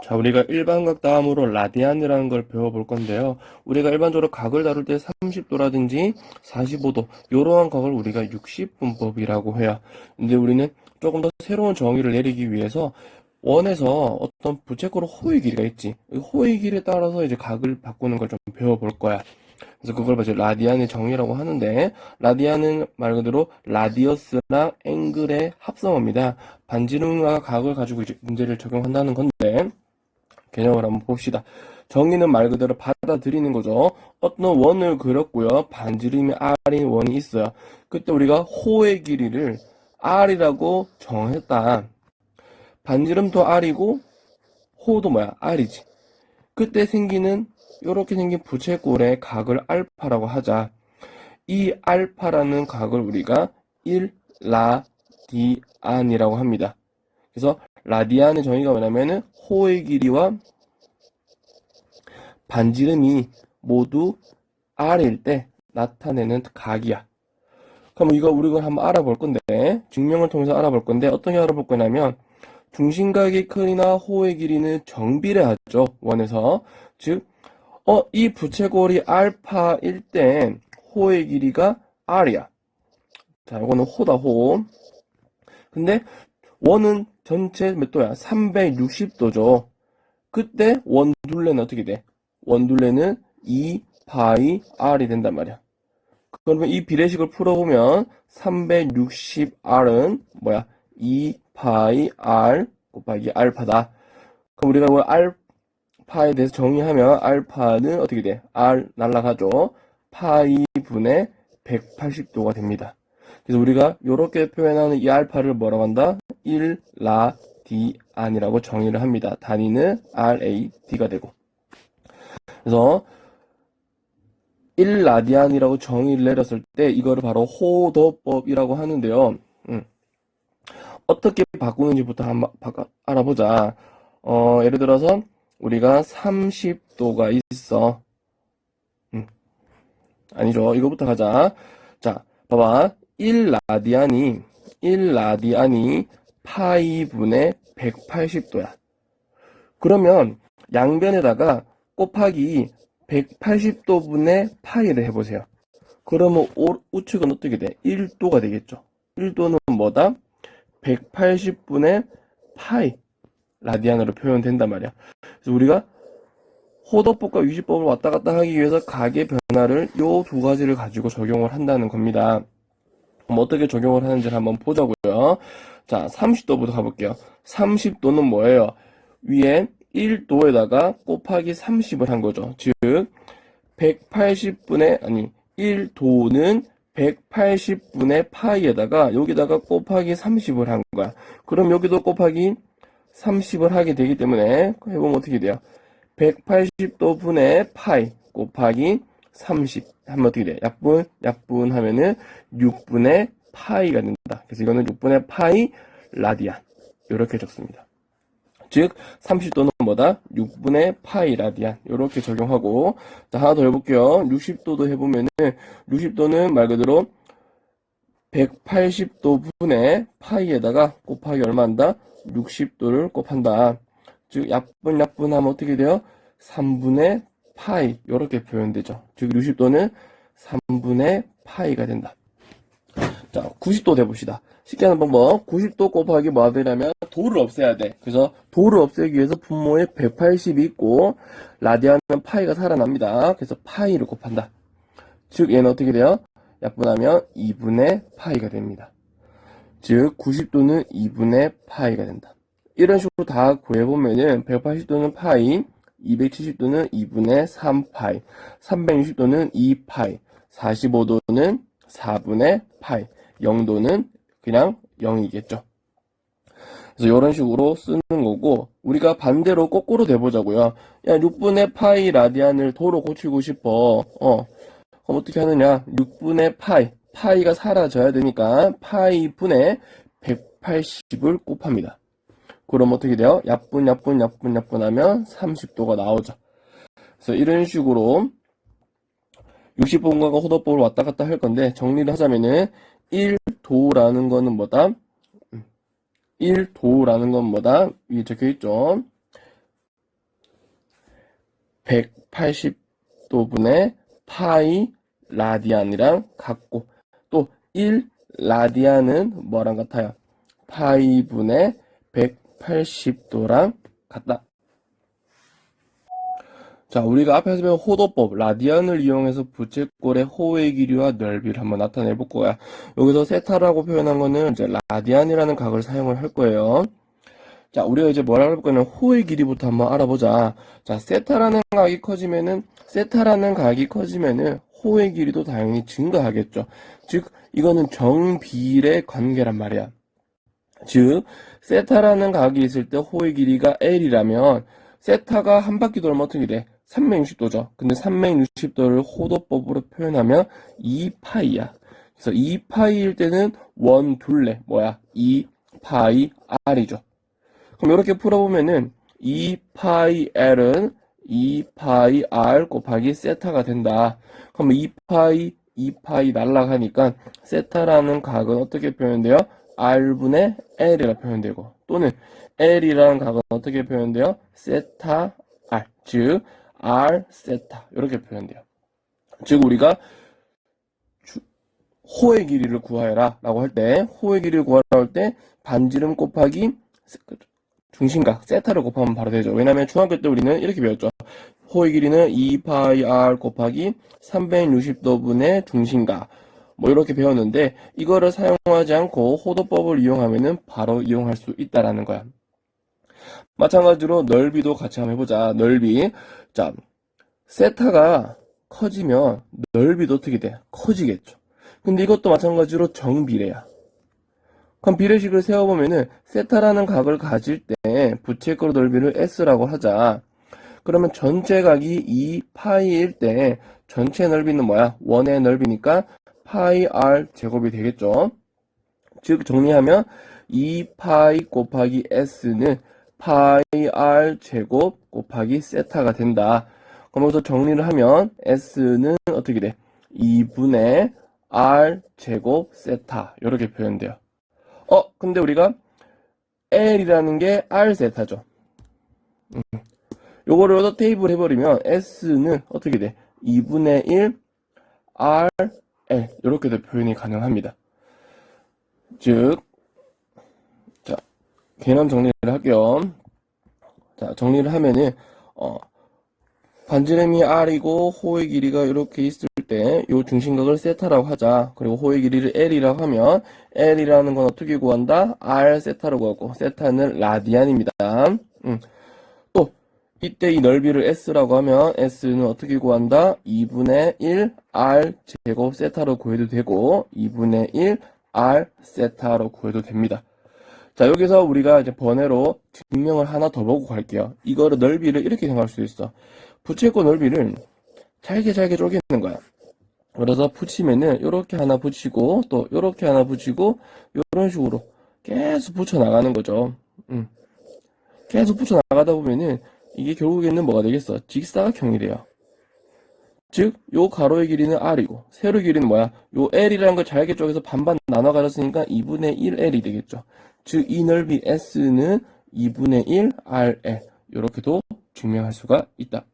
자, 우리가 일반각 다음으로 라디안이라는 걸 배워볼 건데요. 우리가 일반적으로 각을 다룰 때 30도라든지 45도, 이러한 각을 우리가 60분법이라고 해요. 근데 우리는 조금 더 새로운 정의를 내리기 위해서 원에서 어떤 부채꼴 호의 길이가 있지. 이 호의 길이에 따라서 이제 각을 바꾸는 걸 좀 배워볼 거야. 그래서 그걸 이제 라디안의 정의라고 하는데, 라디안은 말 그대로 라디어스랑 앵글의 합성어입니다. 반지름과 각을 가지고 이제 문제를 적용한다는 건데, 개념을 한번 봅시다. 정의는 말 그대로 받아들이는 거죠. 어떤 원을 그렸고요. 반지름이 R인 원이 있어요. 그때 우리가 호의 길이를 R이라고 정했다. 반지름도 R이고 호도 뭐야? R이지. 그때 생기는 이렇게 생긴 부채꼴의 각을 알파라고 하자. 이 알파라는 각을 우리가 1라디안이라고 합니다. 그래서 라디안의 정의가 뭐냐면은 호의 길이와 반지름이 모두 R일 때 나타내는 각이야. 그럼 이거 우리가 한번 알아볼 건데, 증명을 통해서 알아볼 건데, 어떻게 알아볼 거냐면, 중심각의 크기나 호의 길이는 정비례하죠, 원에서. 즉, 이 부채꼴이 알파일 때 호의 길이가 R이야. 자, 이거는 호다, 호. 근데 원은 전체 몇 도야? 360도죠. 그때 원둘레는 어떻게 돼? 원둘레는 2파이 R이 된단 말이야. 그러면 이 비례식을 풀어보면 360R은 뭐야? 2파이 R 곱하기 알파다. 그럼 우리가 뭐 알파에 대해서 정의하면 알파는 어떻게 돼? R 날라가죠. 파이 분의 180도가 됩니다. 그래서 우리가 이렇게 표현하는 이 알파를 뭐라고 한다? 1라디안이라고 정의를 합니다. 단위는 RAD가 되고. 그래서 1라디안이라고 정의를 내렸을 때 이거를 바로 호도법이라고 하는데요. 어떻게 바꾸는지부터 한번 알아보자. 예를 들어서 우리가 30도가 있어. 아니죠. 이거부터 가자. 자, 봐봐. 1라디안이 파이분의 180도야. 그러면 양변에다가 곱하기 180도분의 파이를 해보세요. 그러면 우측은 어떻게 돼? 1도가 되겠죠. 1도는 뭐다? 180분의 파이 라디안으로 표현된단 말이야. 그래서 우리가 호도법과 유지법을 왔다 갔다 하기 위해서 각의 변화를 요 두 가지를 가지고 적용을 한다는 겁니다. 그럼 어떻게 적용을 하는지를 한번 보자고요. 자, 30도부터 가볼게요. 30도는 뭐예요? 위에 1도에다가 곱하기 30을 한 거죠. 즉 180분의 아니 1도는 180분의 파이에다가 여기다가 곱하기 30을 한 거야. 그럼 여기도 곱하기 30을 하게 되기 때문에 해보면 어떻게 돼요? 180도 분의 파이 곱하기 30 하면 어떻게 돼? 약분 하면은 6분의 파이가 된다. 그래서 이거는 6분의 파이 라디안 이렇게 적습니다. 즉 30도는 뭐다? 6분의 파이 라디안 이렇게 적용하고, 자, 하나 더 해볼게요. 60도도 해보면은 60도는 말 그대로 180도 분의 파이에다가 곱하기 얼마 한다? 60도를 곱한다. 즉 약분하면 어떻게 돼요? 3분의 파이 이렇게 표현되죠. 즉 60도는 3분의 파이가 된다. 자, 90도 돼봅시다. 쉽게 하는 방법, 90도 곱하기 뭐 되냐면 도를 없애야 돼. 그래서 도를 없애기 위해서 분모에 180이 있고 라디안은 파이가 살아납니다. 그래서 파이를 곱한다. 즉 얘는 어떻게 돼요? 약분하면 2분의 파이가 됩니다. 즉 90도는 2분의 파이가 된다. 이런 식으로 다 구해보면은 180도는 파이, 270도는 2분의 3파이, 360도는 2파이, 45도는 4분의 파이, 0도는 그냥 0이겠죠. 그래서 이런 식으로 쓰는 거고, 우리가 반대로 거꾸로 돼보자고요. 야, 6분의 파이 라디안을 도로 고치고 싶어. 그럼 어떻게 하느냐? 6분의 파이가 사라져야 되니까 파이 분의 180을 곱합니다. 그럼 어떻게 돼요? 약분하면 30도가 나오죠. 그래서 이런 식으로 60분과 호도법을 왔다 갔다 할 건데, 정리를 하자면은 1도라는 거는 뭐다? 1도라는 건 뭐다? 위에 적혀 있죠. 180도분의 파이 라디안이랑 같고, 또 1 라디안은 뭐랑 같아요? 파이분의 180도랑 같다. 자, 우리가 앞에서 배운 호도법, 라디안을 이용해서 부채꼴의 호의 길이와 넓이를 한번 나타내 볼 거야. 여기서 세타라고 표현한 거는 이제 라디안이라는 각을 사용을 할 거예요. 자, 우리가 이제 뭘 알아볼 거냐면 호의 길이부터 한번 알아보자. 자, 세타라는 각이 커지면은 호의 길이도 당연히 증가하겠죠. 즉, 이거는 정비례 관계란 말이야. 즉, 세타라는 각이 있을 때 호의 길이가 L이라면 세타가 한 바퀴 돌면 어떻게 돼? 360도죠. 근데 360도를 호도법으로 표현하면 2파이야. 그래서 2파이일 때는 원둘레 뭐야? 2파이 R이죠. 그럼 이렇게 풀어보면은 2파이 L은 2파이 R 곱하기 세타가 된다. 그럼 2파이 날라가니까 세타라는 각은 어떻게 표현돼요? R분의 L이라 표현되고, 또는 L이라는 각은 어떻게 표현돼요? 세타 R, 즉 R 세타 이렇게 표현돼요. 즉 우리가 호의 길이를 구하여라 라고 할 때, 호의 길이를 구하라 할 때 반지름 곱하기 중심각 세타를 곱하면 바로 되죠. 왜냐면 중학교 때 우리는 이렇게 배웠죠. 호의 길이는 2파이 R 곱하기 360도분의 중심각, 뭐 이렇게 배웠는데, 이거를 사용하지 않고 호도법을 이용하면은 바로 이용할 수 있다라는 거야. 마찬가지로 넓이도 같이 한번 해보자. 넓이. 자, 세타가 커지면 넓이도 어떻게 돼? 커지겠죠. 근데 이것도 마찬가지로 정비례야. 그럼 비례식을 세워보면은 세타라는 각을 가질 때 부채꼴 넓이를 S라고 하자. 그러면 전체 각이 2파이일 때 전체 넓이는 뭐야? 원의 넓이니까 파이 R 제곱이 되겠죠. 즉 정리하면 2파이 곱하기 S는 파이 R 제곱 곱하기 세타가 된다. 그럼 여기서 정리를 하면 S는 어떻게 돼? 2분의 R 제곱 세타 이렇게 표현돼요. 근데 우리가 L이라는 게 R 세타죠. 요거를 여기다 테이블 해버리면 S는 어떻게 돼? 2분의 1 R L 이렇게도 표현이 가능합니다. 즉, 자, 개념 정리를 할게요. 자, 정리를 하면은 반지름이 R이고 호의 길이가 이렇게 있을 때 요 중심각을 세타라고 하자. 그리고 호의 길이를 L이라고 하면 L이라는 건 어떻게 구한다? R 세타로 구하고, 세타는 라디안입니다. 또 이때 이 넓이를 S라고 하면 S는 어떻게 구한다? 2분의 1 R 제곱 세타로 구해도 되고 2분의 1 R 세타로 구해도 됩니다. 자, 여기서 우리가 이제 번외로 증명을 하나 더 보고 갈게요. 이거를 넓이를 이렇게 생각할 수 있어. 부채꼴 넓이를 잘게 쪼개는 거야. 그래서 붙이면은 이렇게 하나 붙이고 또 이렇게 하나 붙이고 이런 식으로 계속 붙여 나가는 거죠. 계속 붙여 나가다 보면은 이게 결국에는 뭐가 되겠어? 직사각형이 돼요. 즉, 요 가로의 길이는 R이고, 세로의 길이는 뭐야? 요 L이라는 걸 잘게 쪼개서 반반 나눠 가졌으니까 2분의 1L이 되겠죠. 즉, 이 넓이 S는 2분의 1 RL. 이렇게도 증명할 수가 있다.